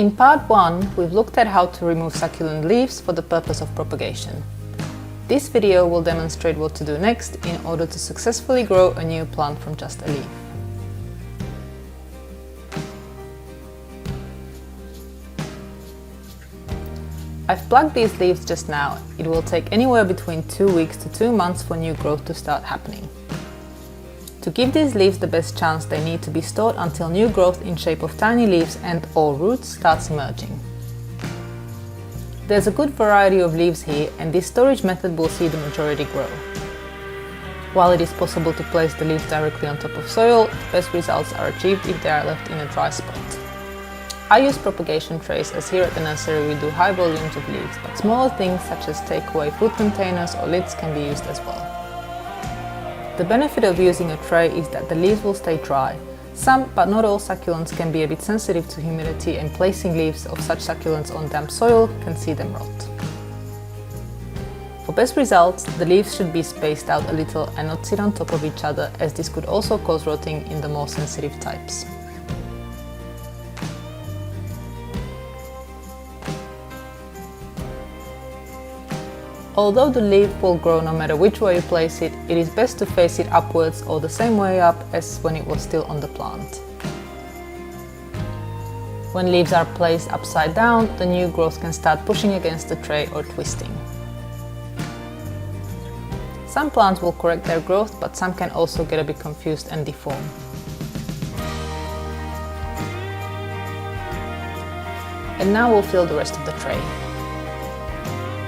In part 1, we've looked at how to remove succulent leaves for the purpose of propagation. This video will demonstrate what to do next in order to successfully grow a new plant from just a leaf. I've plucked these leaves just now. It will take anywhere between 2 weeks to 2 months for new growth to start happening. To give these leaves the best chance, they need to be stored until new growth in shape of tiny leaves and/or roots starts emerging. There's a good variety of leaves here, and this storage method will see the majority grow. While it is possible to place the leaves directly on top of soil, the best results are achieved if they are left in a dry spot. I use propagation trays, as here at the nursery we do high volumes of leaves, but smaller things such as takeaway food containers or lids can be used as well. The benefit of using a tray is that the leaves will stay dry. Some, but not all succulents can be a bit sensitive to humidity, and placing leaves of such succulents on damp soil can see them rot. For best results, the leaves should be spaced out a little and not sit on top of each other, as this could also cause rotting in the more sensitive types. Although the leaf will grow no matter which way you place it, it is best to face it upwards or the same way up as when it was still on the plant. When leaves are placed upside down, the new growth can start pushing against the tray or twisting. Some plants will correct their growth, but some can also get a bit confused and deform. And now we'll fill the rest of the tray.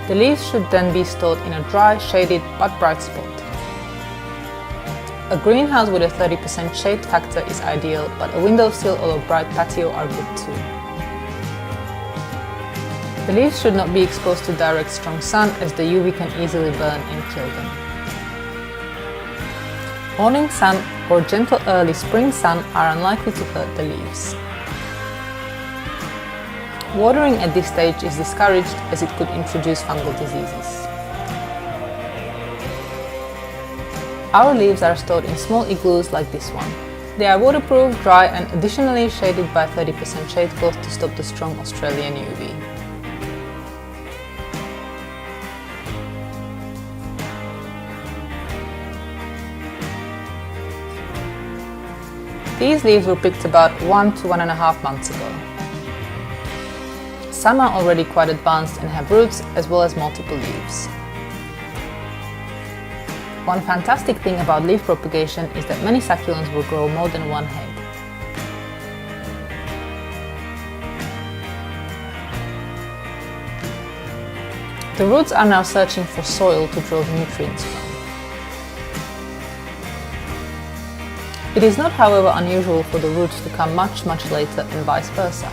The leaves should then be stored in a dry, shaded but bright spot. A greenhouse with a 30% shade factor is ideal, but a windowsill or a bright patio are good too. The leaves should not be exposed to direct strong sun, as the UV can easily burn and kill them. Morning sun or gentle early spring sun are unlikely to hurt the leaves. Watering at this stage is discouraged, as it could introduce fungal diseases. Our leaves are stored in small igloos like this one. They are waterproof, dry and additionally shaded by 30% shade cloth to stop the strong Australian UV. These leaves were picked about 1 to 1.5 months ago. Some are already quite advanced and have roots as well as multiple leaves. One fantastic thing about leaf propagation is that many succulents will grow more than one head. The roots are now searching for soil to draw nutrients from. It is not, however, unusual for the roots to come much later and vice versa.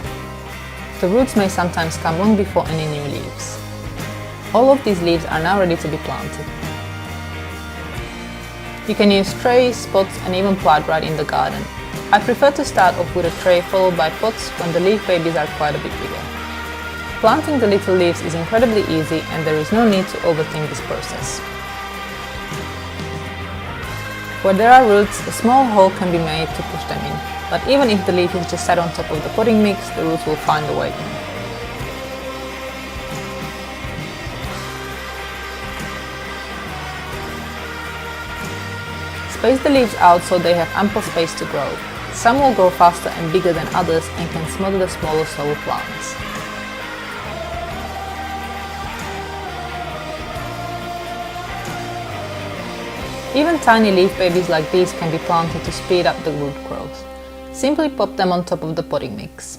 The roots may sometimes come long before any new leaves. All of these leaves are now ready to be planted. You can use trays, pots and even plant right in the garden. I prefer to start off with a tray followed by pots when the leaf babies are quite a bit bigger. Planting the little leaves is incredibly easy, and there is no need to overthink this process. Where there are roots, a small hole can be made to push them in. But even if the leaf is just sat on top of the potting mix, the roots will find a way in. Space the leaves out so they have ample space to grow. Some will grow faster and bigger than others and can smother the smaller solo plants. Even tiny leaf babies like these can be planted to speed up the root growth. Simply pop them on top of the potting mix.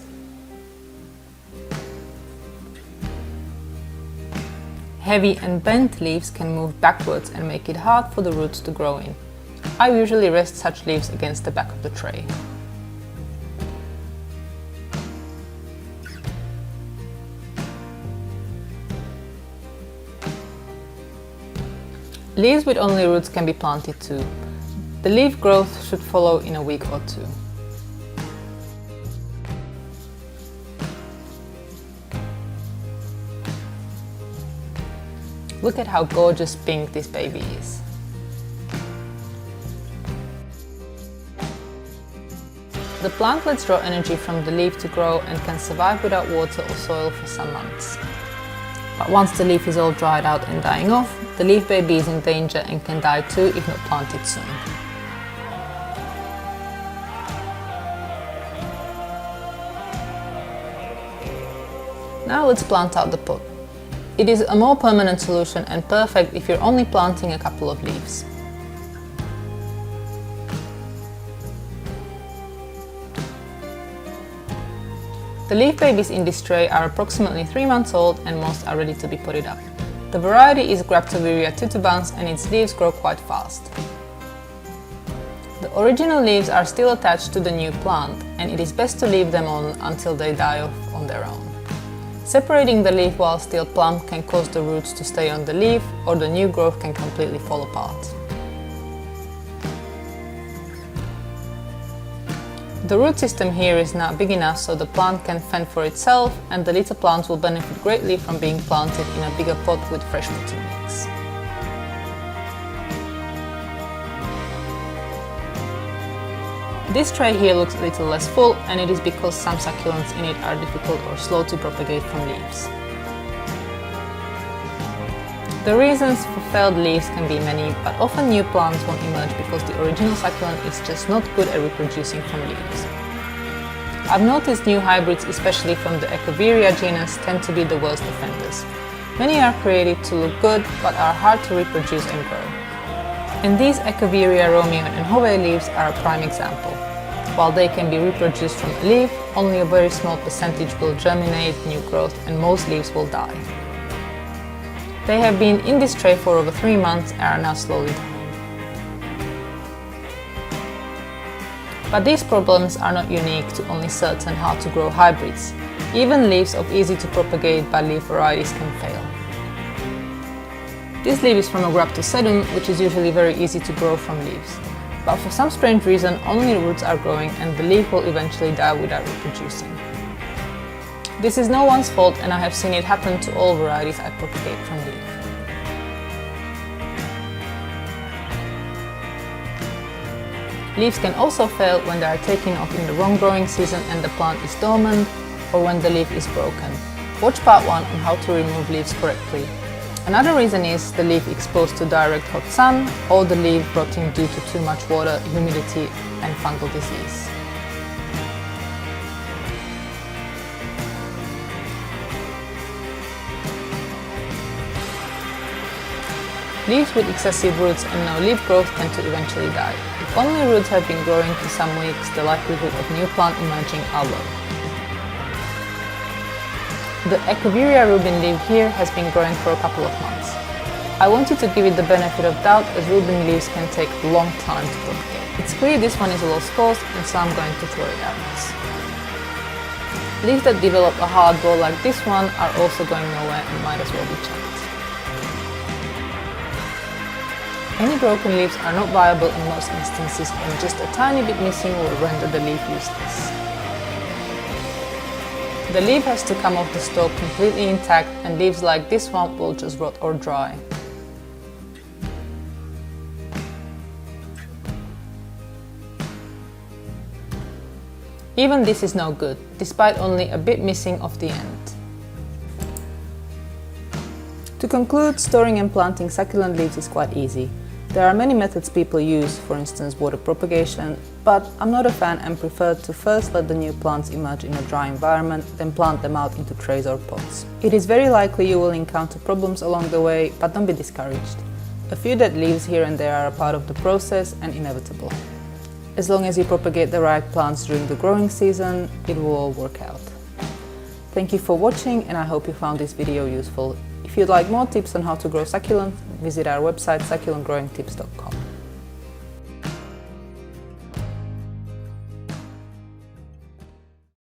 Heavy and bent leaves can move backwards and make it hard for the roots to grow in. I usually rest such leaves against the back of the tray. Leaves with only roots can be planted too. The leaf growth should follow in a week or two. Look at how gorgeous pink this baby is. The plantlets draw energy from the leaf to grow and can survive without water or soil for some months. But once the leaf is all dried out and dying off, the leaf baby is in danger and can die too if not planted soon. Now let's plant out the pot. It is a more permanent solution and perfect if you're only planting a couple of leaves. The leaf babies in this tray are approximately 3 months old and most are ready to be potted up. The variety is Graptoviria tutubans and its leaves grow quite fast. The original leaves are still attached to the new plant and it is best to leave them on until they die off on their own. Separating the leaf while still plump can cause the roots to stay on the leaf or the new growth can completely fall apart. The root system here is now big enough so the plant can fend for itself and the little plants will benefit greatly from being planted in a bigger pot with fresh potting mix. This tray here looks a little less full and it is because some succulents in it are difficult or slow to propagate from leaves. The reasons for failed leaves can be many, but often new plants won't emerge because the original succulent is just not good at reproducing from leaves. I've noticed new hybrids, especially from the Echeveria genus, tend to be the worst offenders. Many are created to look good, but are hard to reproduce and grow. And these Echeveria Romeo and Hove leaves are a prime example. While they can be reproduced from a leaf, only a very small percentage will germinate new growth and most leaves will die. They have been in this tray for over 3 months and are now slowly dying. But these problems are not unique to only certain hard-to-grow hybrids. Even leaves of easy-to-propagate by leaf varieties can fail. This leaf is from a Graptosedum, which is usually very easy to grow from leaves. But for some strange reason, only roots are growing and the leaf will eventually die without reproducing. This is no one's fault and I have seen it happen to all varieties I propagate from leaf. Leaves can also fail when they are taken off in the wrong growing season and the plant is dormant, or when the leaf is broken. Watch part 1 on how to remove leaves correctly. Another reason is the leaf exposed to direct hot sun or the leaf rotting due to too much water, humidity and fungal disease. Leaves with excessive roots and no leaf growth tend to eventually die. If only roots have been growing for some weeks, the likelihood of new plant emerging are low. The Echeveria Rubin leaf here has been growing for a couple of months. I wanted to give it the benefit of doubt as Rubin leaves can take a long time to propagate. It's clear this one is a lost cause and so I'm going to throw it out. Leaves that develop a hard ball like this one are also going nowhere and might as well be chucked. Any broken leaves are not viable in most instances and just a tiny bit missing will render the leaf useless. The leaf has to come off the stalk completely intact and leaves like this one will just rot or dry. Even this is no good, despite only a bit missing off the end. To conclude, storing and planting succulent leaves is quite easy. There are many methods people use, for instance water propagation, but I'm not a fan and prefer to first let the new plants emerge in a dry environment, then plant them out into trays or pots. It is very likely you will encounter problems along the way, but don't be discouraged. A few dead leaves here and there are a part of the process and inevitable. As long as you propagate the right plants during the growing season, it will all work out. Thank you for watching and I hope you found this video useful. If you'd like more tips on how to grow succulents, visit our website succulentgrowingtips.com.